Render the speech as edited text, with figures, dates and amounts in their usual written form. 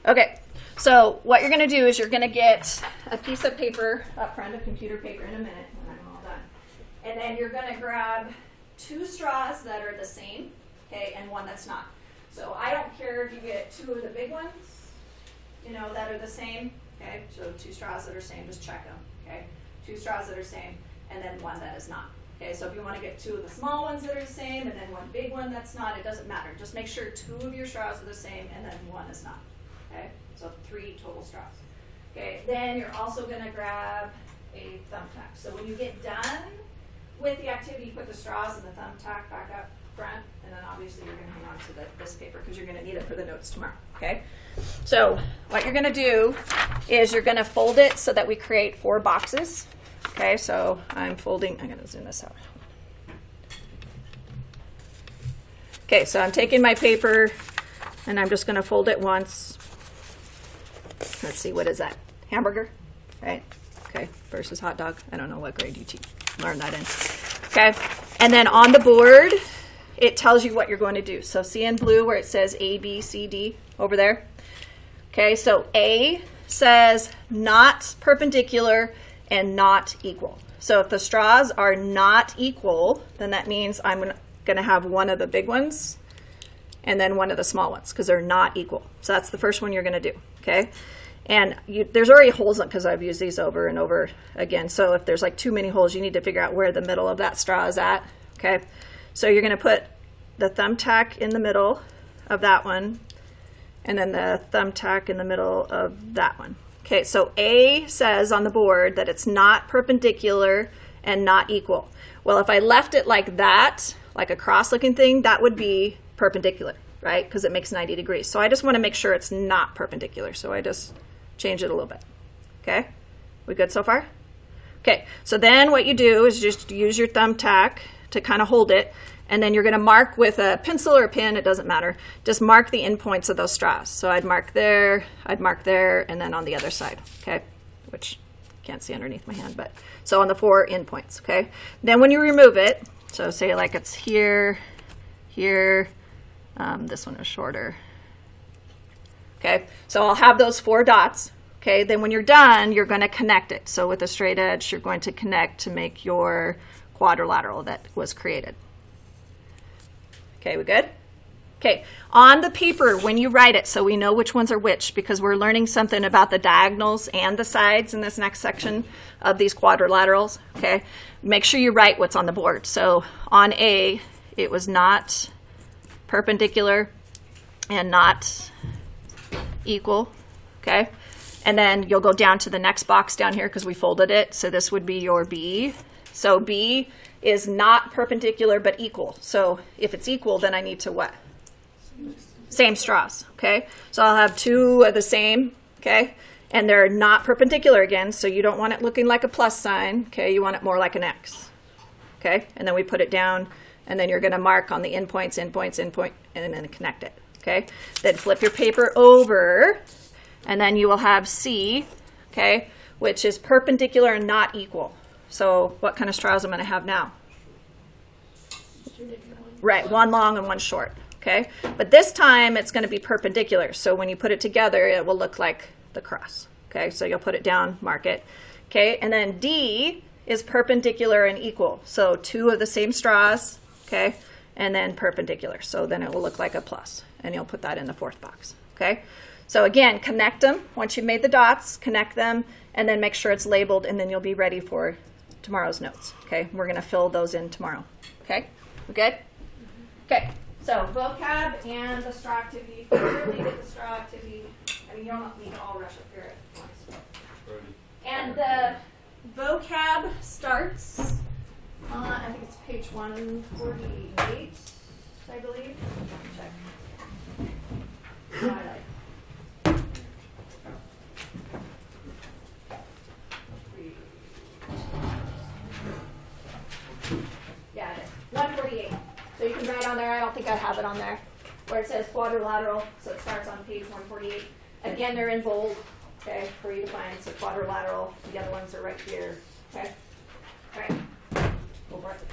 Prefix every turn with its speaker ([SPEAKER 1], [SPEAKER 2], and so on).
[SPEAKER 1] Okay, so what you're going to do is you're going to get a piece of paper up front, of computer paper in a minute when I'm all done. And then you're going to grab 2 straws that are the same, okay, and 1 that's not. So I don't care if you get 2 of the big ones, you know, that are the same, okay, so 2 straws that are same, just check them, okay, 2 straws that are same, and then 1 that is not. Okay, so if you want to get 2 of the small ones that are the same, and then 1 big one that's not, it doesn't matter. Just make sure 2 of your straws are the same, and then 1 is not. Okay, so 3 total straws. Okay, then you're also going to grab a thumbtack. So when you get done with the activity, you put the straws and the thumbtack back up front, and then obviously you're going to hang on to this paper because you're going to need it for the notes tomorrow. Okay, so what you're going to do is you're going to fold it so that we create 4 boxes. Okay, so I'm folding, I'm going to zoom this out. Okay, so I'm taking my paper and I'm just going to fold it once. Let's see, what is that? Hamburger, right? Okay, versus hot dog. I don't know what grade you learn that in. Okay, and then on the board, it tells you what you're going to do. So see in blue where it says A, B, C, D over there? Okay, so A says not perpendicular and not equal. So if the straws are not equal, then that means I'm going to have 1 of the big ones and then 1 of the small ones because they're not equal. So that's the first one you're going to do, okay? And there's already holes in because I've used these over and over again. So if there's like too many holes, you need to figure out where the middle of that straw is at, okay? So you're going to put the thumbtack in the middle of that one and then the thumbtack in the middle of that one. Okay, so A says on the board that it's not perpendicular and not equal. Well, if I left it like that, like a cross-looking thing, that would be perpendicular, right? Because it makes 90 degrees. So I just want to make sure it's not perpendicular. So I just change it a little bit. Okay, we good so far? Okay, so then what you do is just use your thumbtack to kind of hold it. And then you're going to mark with a pencil or a pen, it doesn't matter. Just mark the endpoints of those straws. So I'd mark there, and then on the other side, okay? Which you can't see underneath my hand, but so on the 4 endpoints, okay? Then when you remove it, so say like it's here, here, this one is shorter. Okay, so I'll have those 4 dots, okay? Then when you're done, you're going to connect it. So with a straight edge, you're going to connect to make your quadrilateral that was created. Okay, we good? Okay, on the paper when you write it, so we know which ones are which, because we're learning something about the diagonals and the sides in this next section of these quadrilaterals, okay? Make sure you write what's on the board. So on A, it was not perpendicular and not equal, okay? And then you'll go down to the next box down here because we folded it. So this would be your B. So B is not perpendicular but equal. So if it's equal, then I need to what? Same straws, okay? So I'll have 2 of the same, okay? And they're not perpendicular again, so you don't want it looking like a plus sign, okay? You want it more like an X, okay? And then we put it down, and then you're going to mark on the endpoints, and then connect it, okay? Then flip your paper over, and then you will have C, okay, which is perpendicular and not equal. So what kind of straws am I going to have now? Right, 1 long and 1 short, okay? But this time it's going to be perpendicular. So when you put it together, it will look like the cross, okay? So you'll put it down, mark it, okay? And then D is perpendicular and equal. So 2 of the same straws, okay? And then perpendicular. So then it will look like a plus. And you'll put that in the 4th box, okay? So again, connect them. Once you've made the dots, connect them, and then make sure it's labeled, and then you'll be ready for tomorrow's notes, okay? We're going to fill those in tomorrow, okay? We good? Okay, so vocab and the straw activity. Clearly get the straw activity. I mean, you don't need to all rush up here at once. And the vocab starts on, I think it's page 148, I believe. Check. Highlight. Yeah, it is. 148. So you can write on there, I don't think I have it on there, where it says quadrilateral, so it starts on page 148. Again, they're in bold, okay, for you to find. So quadrilateral, the other ones are right here, okay? All right, we'll work it.